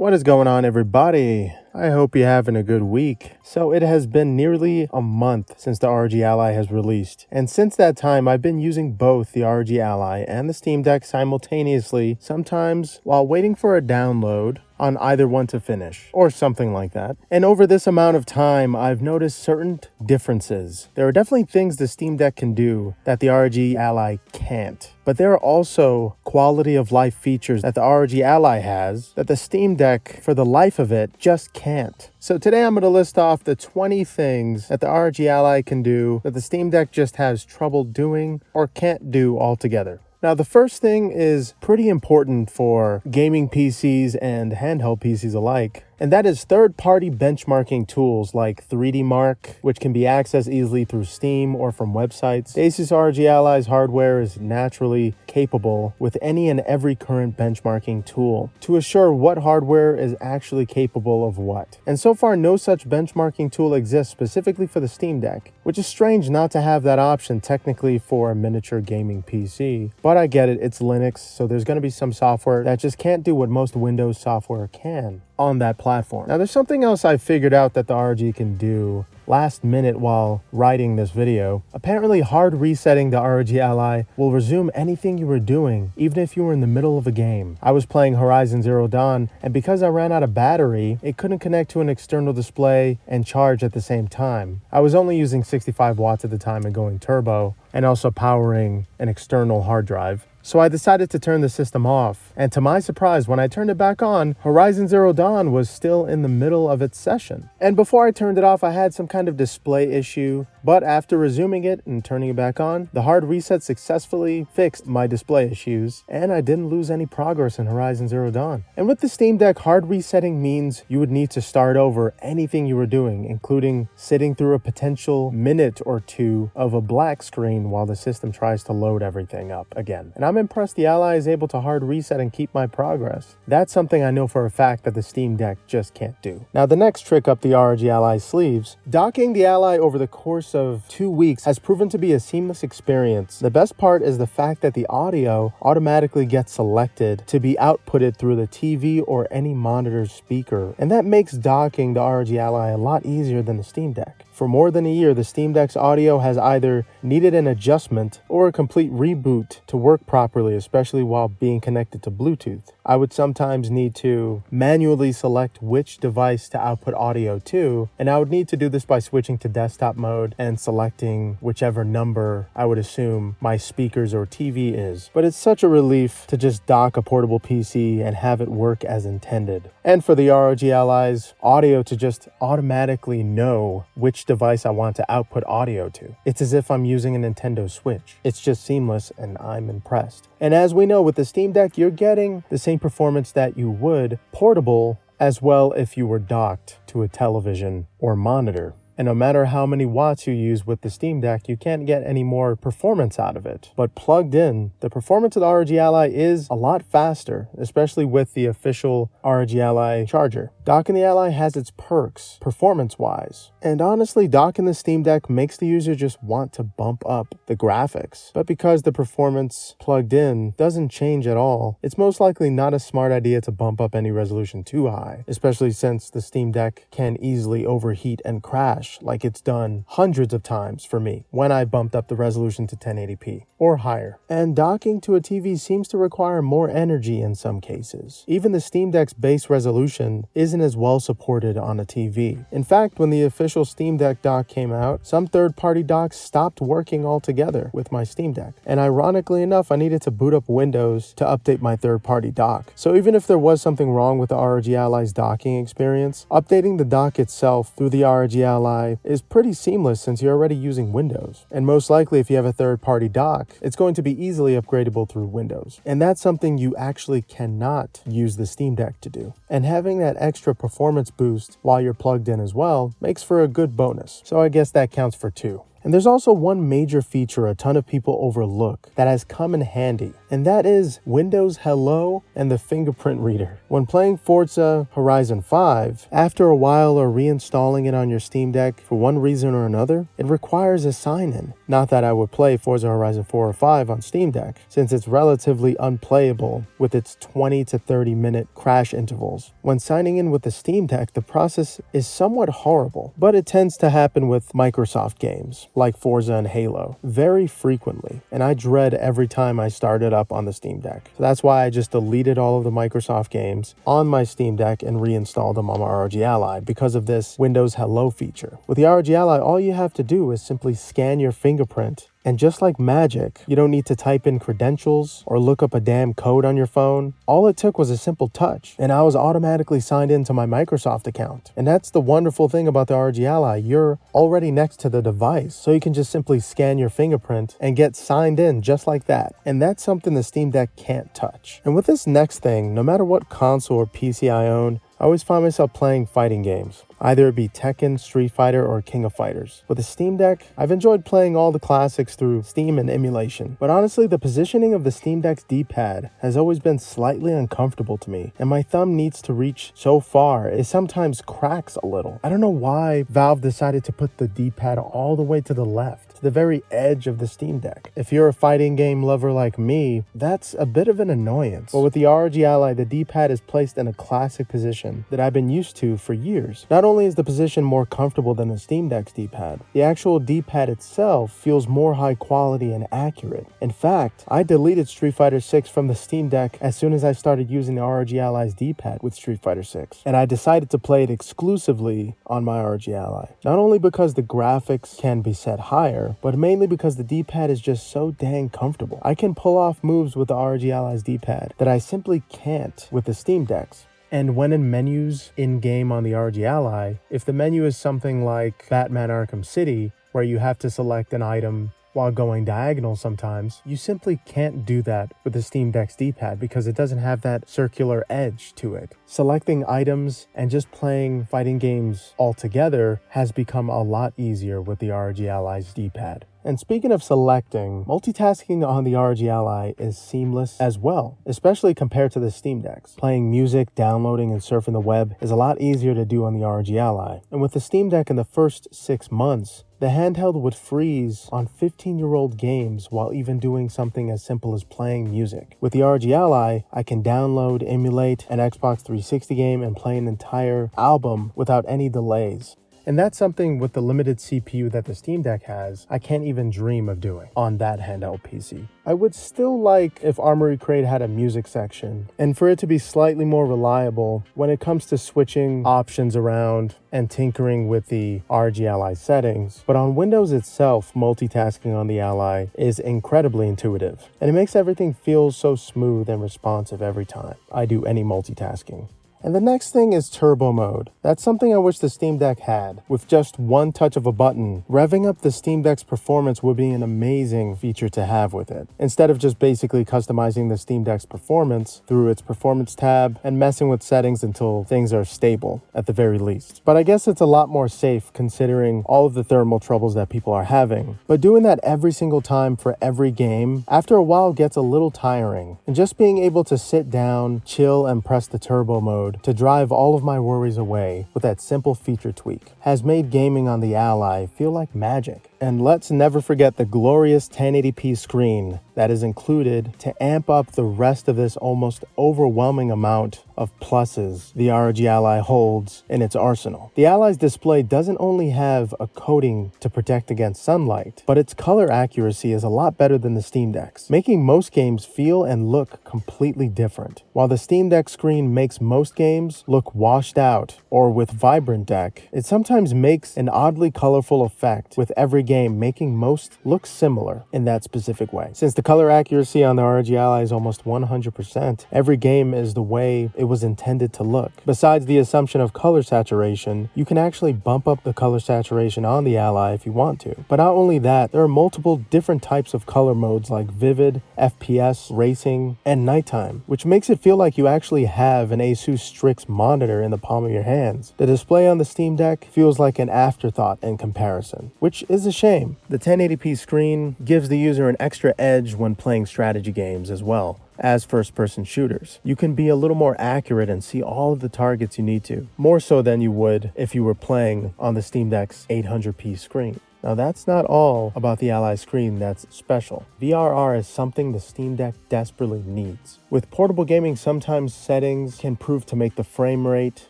What is going on, everybody? I hope you're having a good week. So it has been nearly a month since the ROG Ally has released, and since that time I've been using both the ROG Ally and the Steam Deck simultaneously, sometimes while waiting for a download on either one to finish, or something like that. And over this amount of time, I've noticed certain differences. There are definitely things the Steam Deck can do that the ROG Ally can't. But there are also quality of life features that the ROG Ally has that the Steam Deck, for the life of it, just can't. So today I'm going to list off the 20 things that the ROG Ally can do that the Steam Deck just has trouble doing or can't do altogether. Now, the first thing is pretty important for gaming PCs and handheld PCs alike, and that is third-party benchmarking tools like 3D Mark, which can be accessed easily through Steam or from websites. The Asus ROG Ally's hardware is naturally capable with any and every current benchmarking tool to assure what hardware is actually capable of what. And so far, no such benchmarking tool exists specifically for the Steam Deck, which is strange not to have that option technically for a miniature gaming PC. But I get it, it's Linux, so there's going to be some software that just can't do what most Windows software can on that platform. Now, there's something else I figured out that the ROG can do last minute while writing this video. Apparently, hard resetting the ROG Ally will resume anything you were doing, even if you were in the middle of a game. I was playing Horizon Zero Dawn, and because I ran out of battery, it couldn't connect to an external display and charge at the same time. I was only using 65 watts at the time and going turbo, and also powering an external hard drive. So I decided to turn the system off, and to my surprise, when I turned it back on, Horizon Zero Dawn was still in the middle of its session. And before I turned it off, I had some kind of display issue, but after resuming it and turning it back on, the hard reset successfully fixed my display issues, and I didn't lose any progress in Horizon Zero Dawn. And with the Steam Deck, hard resetting means you would need to start over anything you were doing, including sitting through a potential minute or two of a black screen while the system tries to load everything up again. And I'm impressed the Ally is able to hard reset and keep my progress. That's something I know for a fact that the Steam Deck just can't do. Now, the next trick up the ROG Ally's sleeves, docking the Ally over the course of 2 weeks has proven to be a seamless experience. The best part is the fact that the audio automatically gets selected to be outputted through the TV or any monitor speaker, and that makes docking the ROG Ally a lot easier than the Steam Deck. For more than a year, the Steam Deck's audio has either needed an adjustment or a complete reboot to work properly, especially while being connected to Bluetooth. I would sometimes need to manually select which device to output audio to, and I would need to do this by switching to desktop mode and selecting whichever number I would assume my speakers or TV is. But it's such a relief to just dock a portable PC and have it work as intended. And for the ROG Ally's audio to just automatically know which device I want to output audio to. It's as if I'm using a Nintendo Switch. It's just seamless, and I'm impressed. And as we know, with the Steam Deck, you're getting the same performance that you would portable as well if you were docked to a television or monitor. And no matter how many watts you use with the Steam Deck, you can't get any more performance out of it. But plugged in, the performance of the ROG Ally is a lot faster, especially with the official ROG Ally charger. Docking the Ally has its perks, performance-wise. And honestly, docking the Steam Deck makes the user just want to bump up the graphics. But because the performance plugged in doesn't change at all, it's most likely not a smart idea to bump up any resolution too high, especially since the Steam Deck can easily overheat and crash, like it's done hundreds of times for me when I bumped up the resolution to 1080p or higher. And docking to a TV seems to require more energy in some cases. Even the Steam Deck's base resolution isn't as well supported on a TV. In fact, when the official Steam Deck dock came out, some third-party docks stopped working altogether with my Steam Deck. And ironically enough, I needed to boot up Windows to update my third-party dock. So even if there was something wrong with the ROG Ally's docking experience, updating the dock itself through the ROG Ally is pretty seamless since you're already using Windows. And most likely, if you have a third-party dock, it's going to be easily upgradable through Windows. And that's something you actually cannot use the Steam Deck to do. And having that extra performance boost while you're plugged in as well makes for a good bonus. So I guess that counts for 2. And there's also one major feature a ton of people overlook that has come in handy, and that is Windows Hello and the fingerprint reader. When playing Forza Horizon 5, after a while or reinstalling it on your Steam Deck for one reason or another, it requires a sign-in. Not that I would play Forza Horizon 4 or 5 on Steam Deck, since it's relatively unplayable with its 20 to 30 minute crash intervals. When signing in with the Steam Deck, the process is somewhat horrible, but it tends to happen with Microsoft games like Forza and Halo very frequently, and I dread every time I start it up on the Steam Deck. So that's why I just deleted all of the Microsoft games on my Steam Deck and reinstalled them on my ROG Ally because of this Windows Hello feature. With the ROG Ally, all you have to do is simply scan your fingerprint, and just like magic, you don't need to type in credentials or look up a damn code on your phone. All it took was a simple touch, and I was automatically signed into my Microsoft account. And that's the wonderful thing about the ROG Ally. You're already next to the device, so you can just simply scan your fingerprint and get signed in just like that. And that's something the Steam Deck can't touch. And with this next thing, no matter what console or PC I own, I always find myself playing fighting games. Either it be Tekken, Street Fighter, or King of Fighters. With the Steam Deck, I've enjoyed playing all the classics through Steam and Emulation. But honestly, the positioning of the Steam Deck's D-pad has always been slightly uncomfortable to me, and my thumb needs to reach so far it sometimes cracks a little. I don't know why Valve decided to put the D-pad all the way to the left, to the very edge of the Steam Deck. If you're a fighting game lover like me, that's a bit of an annoyance. But with the ROG Ally, the D-pad is placed in a classic position that I've been used to for years. Not only is the position more comfortable than the Steam Deck's D-pad, the actual D-pad itself feels more high quality and accurate. In fact, I deleted Street Fighter 6 from the Steam Deck as soon as I started using the ROG Ally's D-pad with Street Fighter 6, and I decided to play it exclusively on my ROG Ally. Not only because the graphics can be set higher, but mainly because the D-pad is just so dang comfortable. I can pull off moves with the ROG Ally's D-pad that I simply can't with the Steam Decks. And when in menus in-game on the ROG Ally, if the menu is something like Batman Arkham City, where you have to select an item while going diagonal sometimes, you simply can't do that with the Steam Deck's D-pad because it doesn't have that circular edge to it. Selecting items and just playing fighting games altogether has become a lot easier with the ROG Ally's D-pad. And speaking of selecting, multitasking on the ROG Ally is seamless as well, especially compared to the Steam Decks. Playing music, downloading, and surfing the web is a lot easier to do on the ROG Ally. And with the Steam Deck in the first 6 months, the handheld would freeze on 15-year-old games while even doing something as simple as playing music. With the ROG Ally, I can download, emulate an Xbox 360 game and play an entire album without any delays. And that's something with the limited CPU that the Steam Deck has, I can't even dream of doing on that handheld PC. I would still like if Armory Crate had a music section, and for it to be slightly more reliable when it comes to switching options around and tinkering with the ROG Ally settings. But on Windows itself, multitasking on the Ally is incredibly intuitive, and it makes everything feel so smooth and responsive every time I do any multitasking. And the next thing is turbo mode. That's something I wish the Steam Deck had. With just one touch of a button, revving up the Steam Deck's performance would be an amazing feature to have with it, instead of just basically customizing the Steam Deck's performance through its performance tab and messing with settings until things are stable at the very least. But I guess it's a lot more safe considering all of the thermal troubles that people are having. But doing that every single time for every game, after a while gets a little tiring. And just being able to sit down, chill, and press the turbo mode to drive all of my worries away with that simple feature tweak has made gaming on the Ally feel like magic. And let's never forget the glorious 1080p screen that is included to amp up the rest of this almost overwhelming amount of pluses the ROG Ally holds in its arsenal. The Ally's display doesn't only have a coating to protect against sunlight, but its color accuracy is a lot better than the Steam Deck's, making most games feel and look completely different. While the Steam Deck screen makes most games look washed out or with vibrant deck, it sometimes makes an oddly colorful effect with every game, making most look similar in that specific way. Since the color accuracy on the ROG Ally is almost 100%, every game is the way it was intended to look. Besides the assumption of color saturation, you can actually bump up the color saturation on the Ally if you want to. But not only that, there are multiple different types of color modes like Vivid, FPS, Racing, and Nighttime, which makes it feel like you actually have an Asus Strix monitor in the palm of your hands. The display on the Steam Deck feels like an afterthought in comparison, which is a shame. The 1080p screen gives the user an extra edge when playing strategy games as well as first-person shooters. You can be a little more accurate and see all of the targets you need to, more so than you would if you were playing on the Steam Deck's 800p screen. Now that's not all about the Ally screen that's special. VRR is something the Steam Deck desperately needs. With portable gaming, sometimes settings can prove to make the frame rate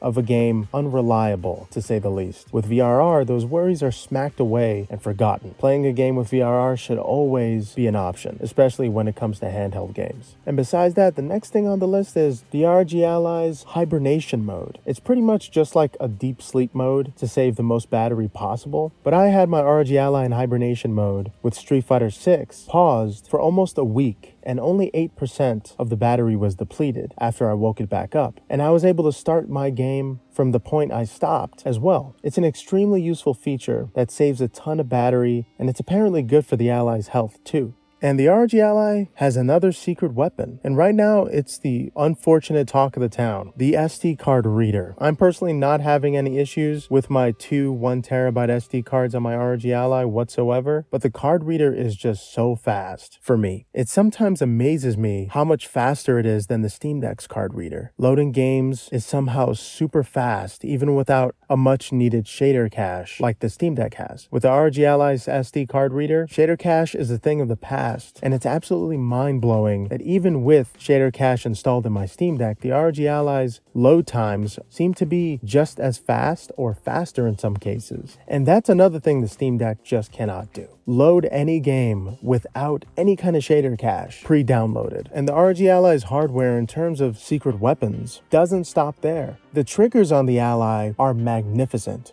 of a game unreliable, to say the least. With VRR, those worries are smacked away and forgotten. Playing a game with VRR should always be an option, especially when it comes to handheld games. And besides that, the next thing on the list is the ROG Ally's Hibernation mode. It's pretty much just like a deep sleep mode to save the most battery possible, but I had my ROG Ally in Hibernation mode with Street Fighter 6 paused for almost a week, and only 8% of the battery was depleted after I woke it back up. And I was able to start my game from the point I stopped as well. It's an extremely useful feature that saves a ton of battery, and it's apparently good for the Ally's health too. And the ROG Ally has another secret weapon, and right now it's the unfortunate talk of the town, the SD card reader. I'm personally not having any issues with my two 1TB SD cards on my ROG Ally whatsoever, but the card reader is just so fast for me. It sometimes amazes me how much faster it is than the Steam Deck's card reader. Loading games is somehow super fast, even without a much needed shader cache like the Steam Deck has. With the ROG Ally's SD card reader, shader cache is a thing of the past. And it's absolutely mind-blowing that even with shader cache installed in my Steam Deck, the ROG Ally's load times seem to be just as fast or faster in some cases. And that's another thing the Steam Deck just cannot do. Load any game without any kind of shader cache pre-downloaded. And the ROG Ally's hardware in terms of secret weapons doesn't stop there. The triggers on the Ally are magnificent.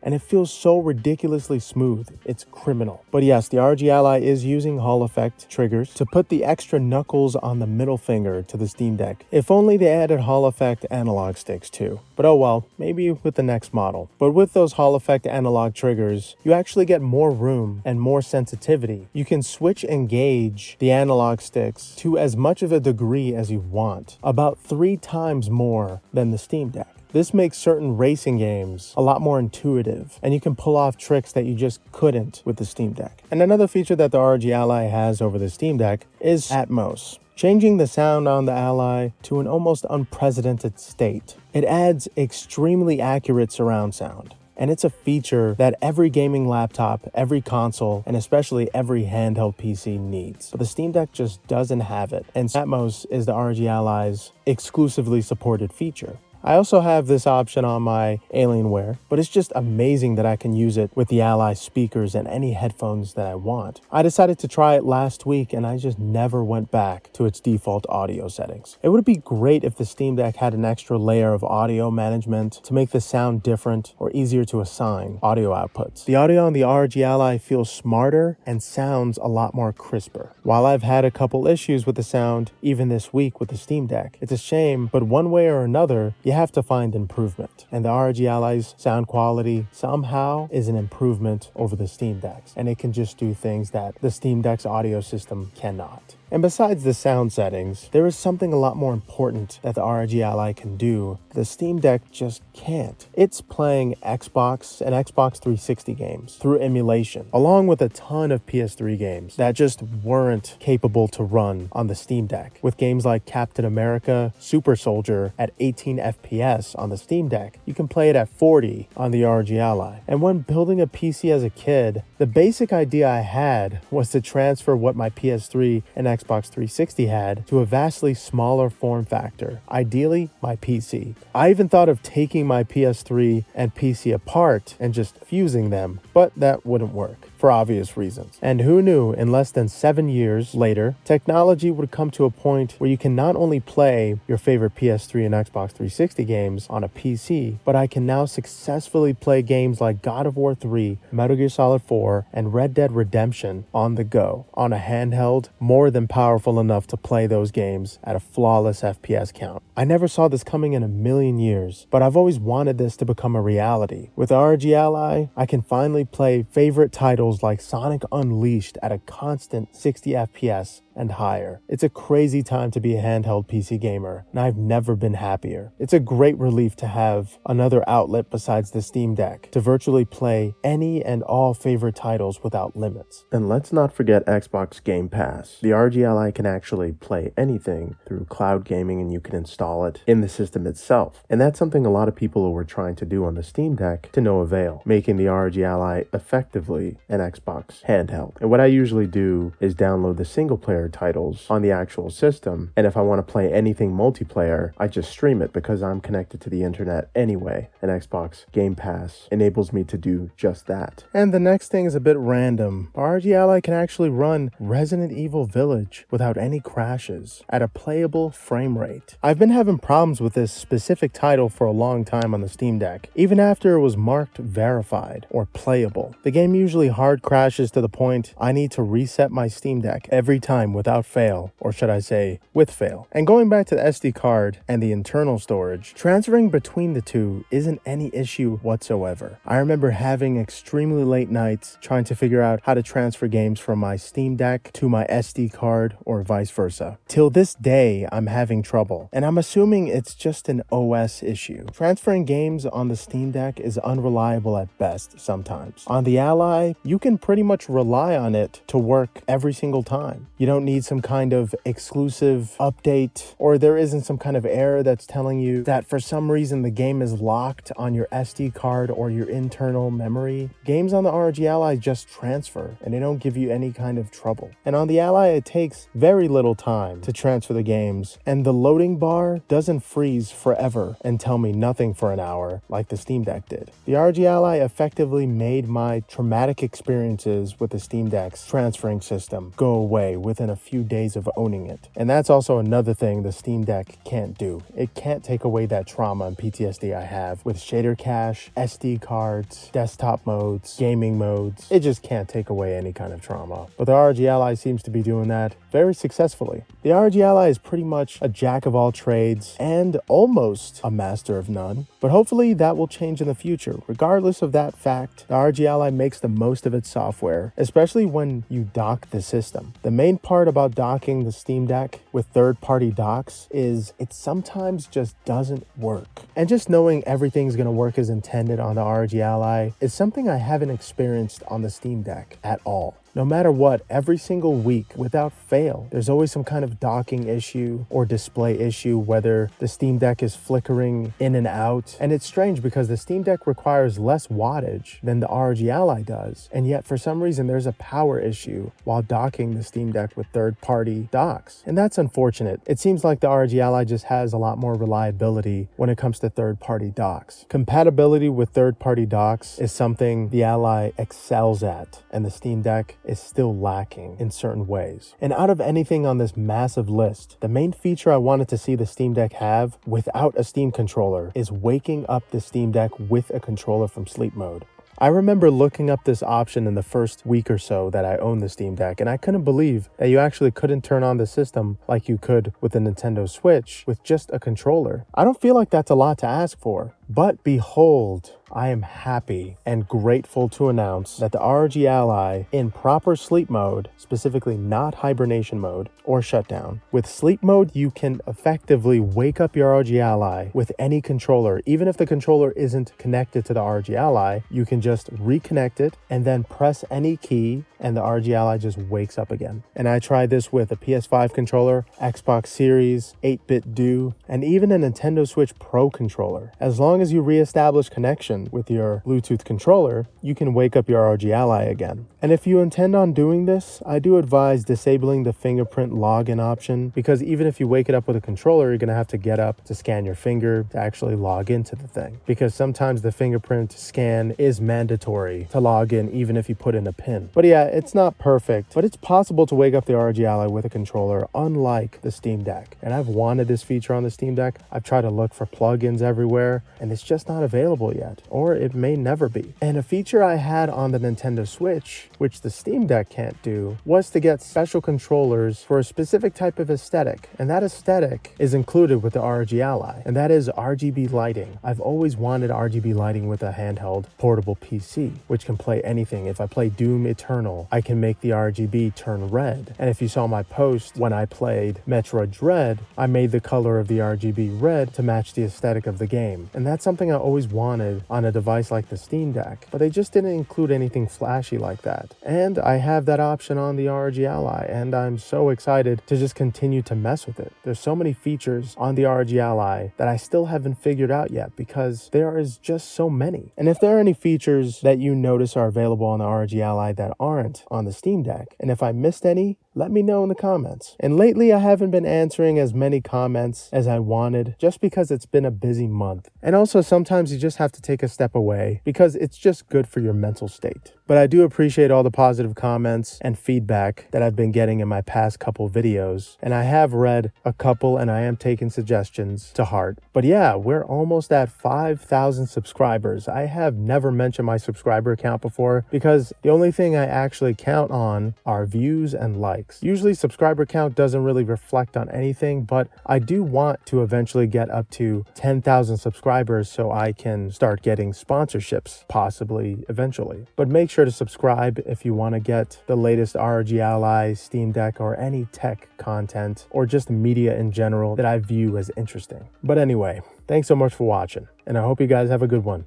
And it feels so ridiculously smooth, it's criminal. But yes, the ROG Ally is using Hall effect triggers to put the extra knuckles on the middle finger to the Steam Deck. If only they added Hall effect analog sticks too. But oh well, maybe with the next model. But with those Hall effect analog triggers, you actually get more room and more sensitivity. You can switch and gauge the analog sticks to as much of a degree as you want, about 3 times more than the Steam Deck. This makes certain racing games a lot more intuitive, and you can pull off tricks that you just couldn't with the Steam Deck. And another feature that the ROG Ally has over the Steam Deck is Atmos, changing the sound on the Ally to an almost unprecedented state. It adds extremely accurate surround sound. And it's a feature that every gaming laptop, every console, and especially every handheld PC needs. But the Steam Deck just doesn't have it, and Atmos is the ROG Ally's exclusively supported feature. I also have this option on my Alienware, but it's just amazing that I can use it with the Ally speakers and any headphones that I want. I decided to try it last week and I just never went back to its default audio settings. It would be great if the Steam Deck had an extra layer of audio management to make the sound different or easier to assign audio outputs. The audio on the ROG Ally feels smarter and sounds a lot more crisper. While I've had a couple issues with the sound even this week with the Steam Deck, it's a shame, but one way or another, you have to find improvement. And the ROG Ally's sound quality somehow is an improvement over the Steam Deck's, and it can just do things that the Steam Deck's audio system cannot. And besides the sound settings, there is something a lot more important that the ROG Ally can do that the Steam Deck just can't. It's playing Xbox and Xbox 360 games through emulation, along with a ton of PS3 games that just weren't capable to run on the Steam Deck. With games like Captain America, Super Soldier at 18 FPS on the Steam Deck, you can play it at 40 on the ROG Ally. And when building a PC as a kid, the basic idea I had was to transfer what my PS3 and Xbox 360 had to a vastly smaller form factor, ideally my PC. I even thought of taking my PS3 and PC apart and just fusing them, but that wouldn't work for obvious reasons. And who knew, in less than 7 years later, technology would come to a point where you can not only play your favorite PS3 and Xbox 360 games on a PC, but I can now successfully play games like God of War 3, Metal Gear Solid 4, and Red Dead Redemption on the go, on a handheld more than powerful enough to play those games at a flawless FPS count. I never saw this coming in a million years, but I've always wanted this to become a reality. With ROG Ally, I can finally play favorite titles like Sonic Unleashed at a constant 60 FPS and higher. It's a crazy time to be a handheld PC gamer, and I've never been happier. It's a great relief to have another outlet besides the Steam Deck to virtually play any and all favorite titles without limits. And let's not forget Xbox Game Pass. The ROG Ally can actually play anything through cloud gaming, and you can install it in the system itself. And that's something a lot of people were trying to do on the Steam Deck to no avail, making the ROG Ally effectively an Xbox handheld. And what I usually do is download the single player titles on the actual system, and if I want to play anything multiplayer, I just stream it because I'm connected to the internet anyway, and Xbox Game Pass enables me to do just that. And the next thing is a bit random. ROG Ally can actually run Resident Evil Village without any crashes at a playable frame rate. I've been having problems with this specific title for a long time on the Steam Deck, even after it was marked verified or playable. The game usually hard crashes to the point I need to reset my Steam Deck every time without fail, or should I say with fail. And going back to the SD card and the internal storage, transferring between the two isn't any issue whatsoever. I remember having extremely late nights trying to figure out how to transfer games from my Steam Deck to my SD card or vice versa. Till this day, I'm having trouble, and I'm assuming it's just an OS issue. Transferring games on the Steam Deck is unreliable at best sometimes. On the Ally, you can pretty much rely on it to work every single time. You don't need some kind of exclusive update, or there isn't some kind of error that's telling you that for some reason the game is locked on your SD card or your internal memory. Games on the ROG Ally just transfer, and they don't give you any kind of trouble. And on the Ally, it takes very little time to transfer the games, and the loading bar doesn't freeze forever and tell me nothing for an hour like the Steam Deck did. The ROG Ally effectively made my traumatic experiences with the Steam Deck's transferring system go away within a few days of owning it. And that's also another thing the Steam Deck can't do. It can't take away that trauma and PTSD I have with shader cache, SD cards, desktop modes, gaming modes. It just can't take away any kind of trauma. But the ROG Ally seems to be doing that very successfully. The ROG Ally is pretty much a jack of all trades and almost a master of none. But hopefully that will change in the future. Regardless of that fact, the ROG Ally makes the most of its software, especially when you dock the system. The main part about docking the Steam Deck with third-party docks is it sometimes just doesn't work. And just knowing everything's going to work as intended on the ROG Ally is something I haven't experienced on the Steam Deck at all. No matter what, every single week, without fail, there's always some kind of docking issue or display issue, whether the Steam Deck is flickering in and out. And it's strange because the Steam Deck requires less wattage than the ROG Ally does, and yet for some reason there's a power issue while docking the Steam Deck with third-party docks. And that's unfortunate. It seems like the ROG Ally just has a lot more reliability when it comes to third-party docks. Compatibility with third-party docks is something the Ally excels at, and the Steam Deck is still lacking in certain ways. And out of anything on this massive list, the main feature I wanted to see the Steam Deck have without a Steam controller is waking up the Steam Deck with a controller from sleep mode. I remember looking up this option in the first week or so that I owned the Steam Deck, and I couldn't believe that you actually couldn't turn on the system like you could with the Nintendo Switch with just a controller. I don't feel like that's a lot to ask for, but behold, I am happy and grateful to announce that the ROG Ally in proper sleep mode, specifically not hibernation mode or shutdown. With sleep mode, you can effectively wake up your ROG Ally with any controller. Even if the controller isn't connected to the ROG Ally, you can just reconnect it and then press any key and the ROG Ally just wakes up again. And I tried this with a PS5 controller, Xbox Series, 8-bit Do, and even a Nintendo Switch Pro controller. As long as you reestablish connection with your Bluetooth controller, you can wake up your ROG Ally again. And if you intend on doing this, I do advise disabling the fingerprint login option, because even if you wake it up with a controller, you're gonna have to get up to scan your finger to actually log into the thing. Because sometimes the fingerprint scan is mandatory to log in even if you put in a PIN. But yeah, it's not perfect, but it's possible to wake up the ROG Ally with a controller, unlike the Steam Deck. And I've wanted this feature on the Steam Deck. I've tried to look for plugins everywhere, and and it's just not available yet, or it may never be. And a feature I had on the Nintendo Switch, which the Steam Deck can't do, was to get special controllers for a specific type of aesthetic, and that aesthetic is included with the ROG Ally, and that is RGB lighting. I've always wanted RGB lighting with a handheld portable PC, which can play anything. If I play Doom Eternal, I can make the RGB turn red. And if you saw my post when I played Metroid Dread, I made the color of the RGB red to match the aesthetic of the game. And that's something I always wanted on a device like the Steam Deck, but they just didn't include anything flashy like that. And I have that option on the ROG Ally, and I'm so excited to just continue to mess with it. There's so many features on the ROG Ally that I still haven't figured out yet because there is just so many. And if there are any features that you notice are available on the ROG Ally that aren't on the Steam Deck, and if I missed any, let me know in the comments. And lately I haven't been answering as many comments as I wanted just because it's been a busy month. And also sometimes you just have to take a step away because it's just good for your mental state. But I do appreciate all the positive comments and feedback that I've been getting in my past couple videos. And I have read a couple and I am taking suggestions to heart. But yeah, we're almost at 5,000 subscribers. I have never mentioned my subscriber count before because the only thing I actually count on are views and likes. Usually subscriber count doesn't really reflect on anything, but I do want to eventually get up to 10,000 subscribers so I can start getting sponsorships, possibly eventually. But make sure to subscribe if you want to get the latest ROG Ally, Steam Deck, or any tech content, or just media in general that I view as interesting. But anyway, thanks so much for watching, and I hope you guys have a good one.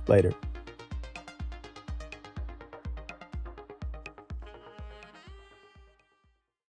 Later.